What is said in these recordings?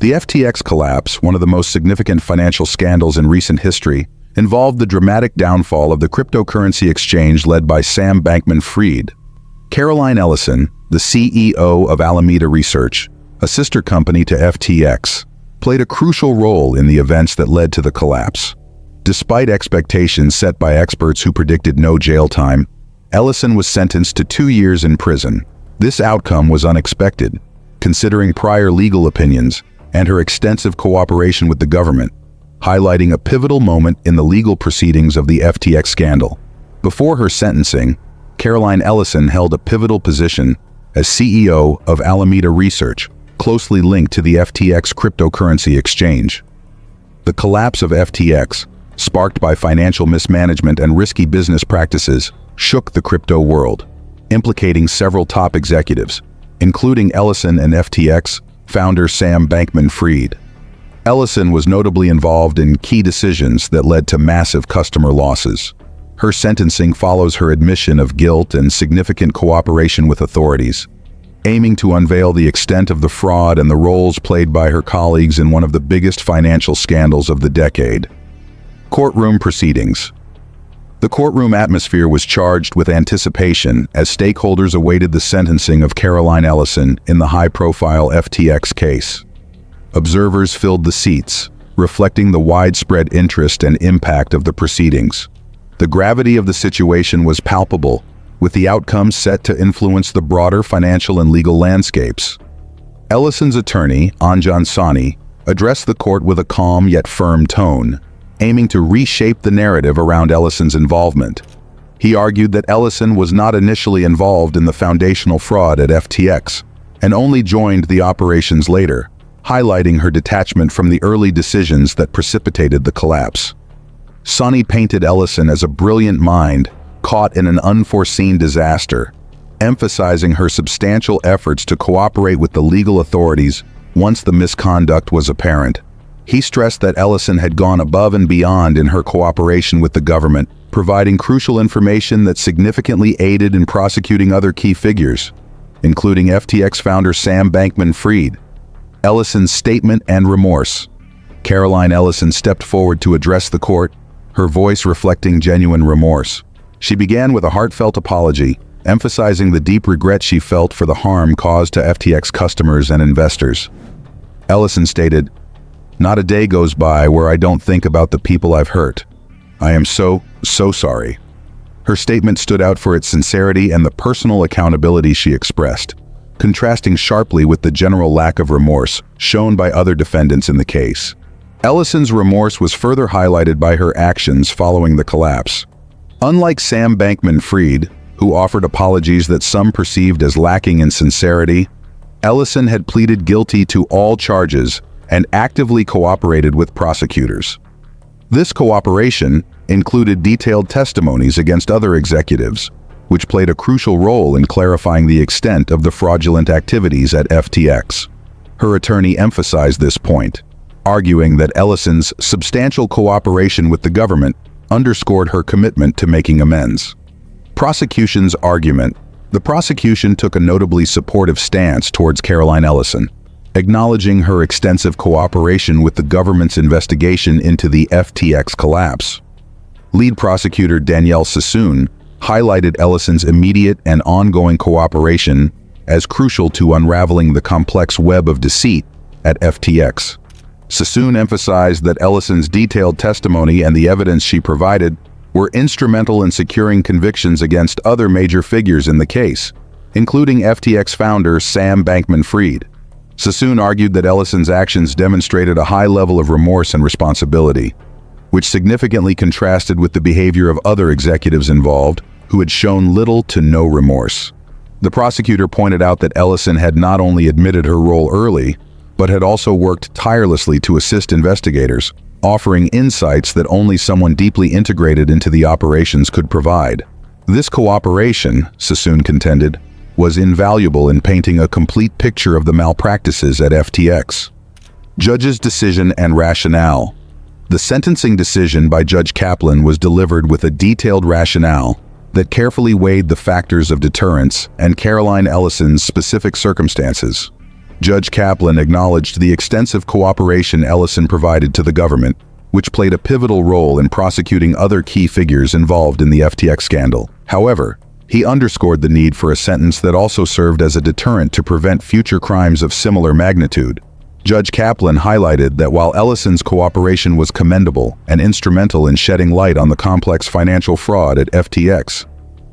The FTX collapse, one of the most significant financial scandals in recent history, involved the dramatic downfall of the cryptocurrency exchange led by Sam Bankman-Fried. Caroline Ellison, the CEO of Alameda Research, a sister company to FTX, played a crucial role in the events that led to the collapse. Despite expectations set by experts who predicted no jail time, Ellison was sentenced to 2 years in prison. This outcome was unexpected, considering prior legal opinions and her extensive cooperation with the government, highlighting a pivotal moment in the legal proceedings of the FTX scandal. Before her sentencing, Caroline Ellison held a pivotal position as CEO of Alameda Research, closely linked to the FTX cryptocurrency exchange. The collapse of FTX, sparked by financial mismanagement and risky business practices, shook the crypto world, implicating several top executives, including Ellison and FTX founder Sam Bankman-Fried. Ellison was notably involved in key decisions that led to massive customer losses. Her sentencing follows her admission of guilt and significant cooperation with authorities, aiming to unveil the extent of the fraud and the roles played by her colleagues in one of the biggest financial scandals of the decade. Courtroom Proceedings. The courtroom atmosphere was charged with anticipation as stakeholders awaited the sentencing of Caroline Ellison in the high-profile FTX case. Observers filled the seats, reflecting the widespread interest and impact of the proceedings. The gravity of the situation was palpable, with the outcome set to influence the broader financial and legal landscapes. Ellison's attorney, Anjan Sani, addressed the court with a calm yet firm tone, aiming to reshape the narrative around Ellison's involvement. He argued that Ellison was not initially involved in the foundational fraud at FTX, and only joined the operations later, highlighting her detachment from the early decisions that precipitated the collapse. Sani painted Ellison as a brilliant mind caught in an unforeseen disaster, emphasizing her substantial efforts to cooperate with the legal authorities once the misconduct was apparent. He stressed that Ellison had gone above and beyond in her cooperation with the government, providing crucial information that significantly aided in prosecuting other key figures, including FTX founder Sam Bankman-Fried. Ellison's statement and remorse. Caroline Ellison stepped forward to address the court, her voice reflecting genuine remorse. She began with a heartfelt apology, emphasizing the deep regret she felt for the harm caused to FTX customers and investors. Ellison stated, "Not a day goes by where I don't think about the people I've hurt. I am so sorry." Her statement stood out for its sincerity and the personal accountability she expressed, contrasting sharply with the general lack of remorse shown by other defendants in the case. Ellison's remorse was further highlighted by her actions following the collapse. Unlike Sam Bankman-Fried, who offered apologies that some perceived as lacking in sincerity, Ellison had pleaded guilty to all charges and actively cooperated with prosecutors. This cooperation included detailed testimonies against other executives, which played a crucial role in clarifying the extent of the fraudulent activities at FTX. Her attorney emphasized this point, arguing that Ellison's substantial cooperation with the government underscored her commitment to making amends. Prosecutions Argument. The prosecution took a notably supportive stance towards Caroline Ellison, acknowledging her extensive cooperation with the government's investigation into the FTX collapse. Lead prosecutor Danielle Sassoon highlighted Ellison's immediate and ongoing cooperation as crucial to unraveling the complex web of deceit at FTX. Sassoon emphasized that Ellison's detailed testimony and the evidence she provided were instrumental in securing convictions against other major figures in the case, including FTX founder Sam Bankman-Fried. Sassoon argued that Ellison's actions demonstrated a high level of remorse and responsibility, which significantly contrasted with the behavior of other executives involved, who had shown little to no remorse. The prosecutor pointed out that Ellison had not only admitted her role early, but had also worked tirelessly to assist investigators, offering insights that only someone deeply integrated into the operations could provide. This cooperation, Sassoon contended, was invaluable in painting a complete picture of the malpractices at FTX. Judge's decision and rationale. The sentencing decision by Judge Kaplan was delivered with a detailed rationale that carefully weighed the factors of deterrence and Caroline Ellison's specific circumstances. Judge Kaplan acknowledged the extensive cooperation Ellison provided to the government, which played a pivotal role in prosecuting other key figures involved in the FTX scandal. However, he underscored the need for a sentence that also served as a deterrent to prevent future crimes of similar magnitude. Judge Kaplan highlighted that while Ellison's cooperation was commendable and instrumental in shedding light on the complex financial fraud at FTX,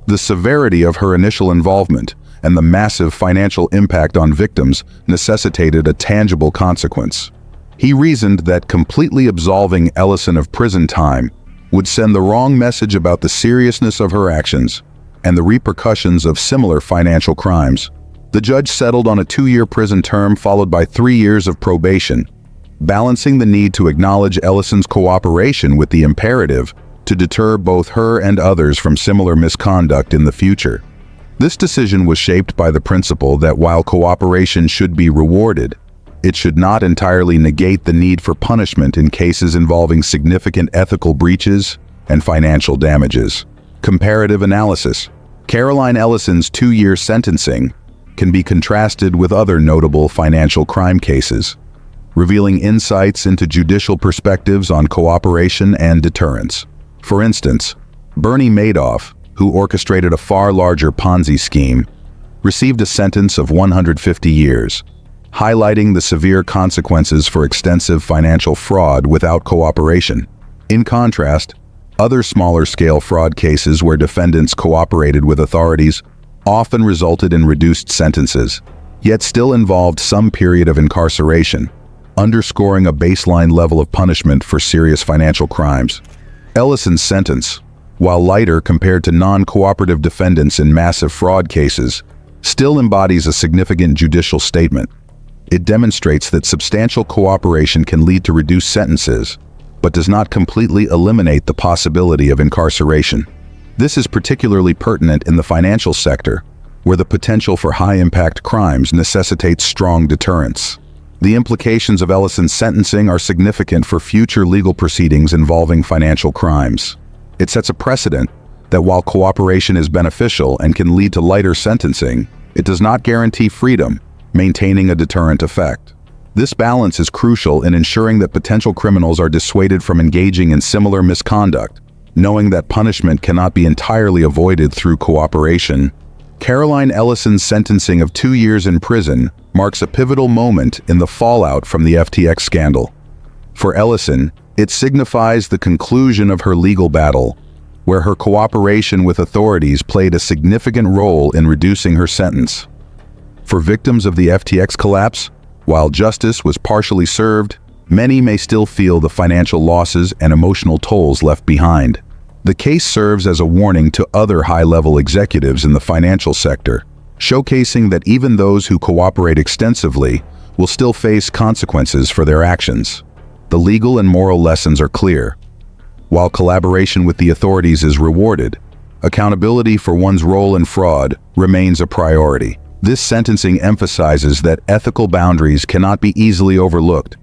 the severity of her initial involvement and the massive financial impact on victims necessitated a tangible consequence. He reasoned that completely absolving Ellison of prison time would send the wrong message about the seriousness of her actions and the repercussions of similar financial crimes. The judge settled on a 2-year prison term followed by 3 years of probation, balancing the need to acknowledge Ellison's cooperation with the imperative to deter both her and others from similar misconduct in the future. This decision was shaped by the principle that while cooperation should be rewarded, it should not entirely negate the need for punishment in cases involving significant ethical breaches and financial damages. Comparative analysis. Caroline Ellison's 2-year sentencing can be contrasted with other notable financial crime cases, revealing insights into judicial perspectives on cooperation and deterrence. For instance, Bernie Madoff, who orchestrated a far larger Ponzi scheme, received a sentence of 150 years, highlighting the severe consequences for extensive financial fraud without cooperation. In contrast, other smaller-scale fraud cases where defendants cooperated with authorities often resulted in reduced sentences, yet still involved some period of incarceration, underscoring a baseline level of punishment for serious financial crimes. Ellison's sentence, while lighter compared to non-cooperative defendants in massive fraud cases, still embodies a significant judicial statement. It demonstrates that substantial cooperation can lead to reduced sentences, but does not completely eliminate the possibility of incarceration. This is particularly pertinent in the financial sector, where the potential for high-impact crimes necessitates strong deterrence. The implications of Ellison's sentencing are significant for future legal proceedings involving financial crimes. It sets a precedent that while cooperation is beneficial and can lead to lighter sentencing, it does not guarantee freedom, maintaining a deterrent effect. This balance is crucial in ensuring that potential criminals are dissuaded from engaging in similar misconduct, knowing that punishment cannot be entirely avoided through cooperation. Caroline Ellison's sentencing of 2 years in prison marks a pivotal moment in the fallout from the FTX scandal. For Ellison, it signifies the conclusion of her legal battle, where her cooperation with authorities played a significant role in reducing her sentence. For victims of the FTX collapse, while justice was partially served, many may still feel the financial losses and emotional tolls left behind. The case serves as a warning to other high-level executives in the financial sector, showcasing that even those who cooperate extensively will still face consequences for their actions. The legal and moral lessons are clear. While collaboration with the authorities is rewarded, accountability for one's role in fraud remains a priority. This sentencing emphasizes that ethical boundaries cannot be easily overlooked,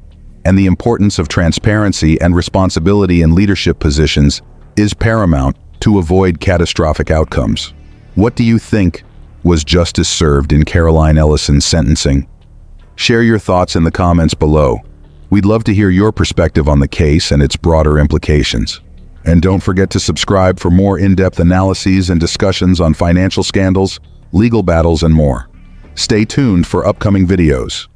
and the importance of transparency and responsibility in leadership positions is paramount to avoid catastrophic outcomes. What do you think was justice served in Caroline Ellison's sentencing? Share your thoughts in the comments below. We'd love to hear your perspective on the case and its broader implications. And don't forget to subscribe for more in-depth analyses and discussions on financial scandals, legal battles, and more. Stay tuned for upcoming videos.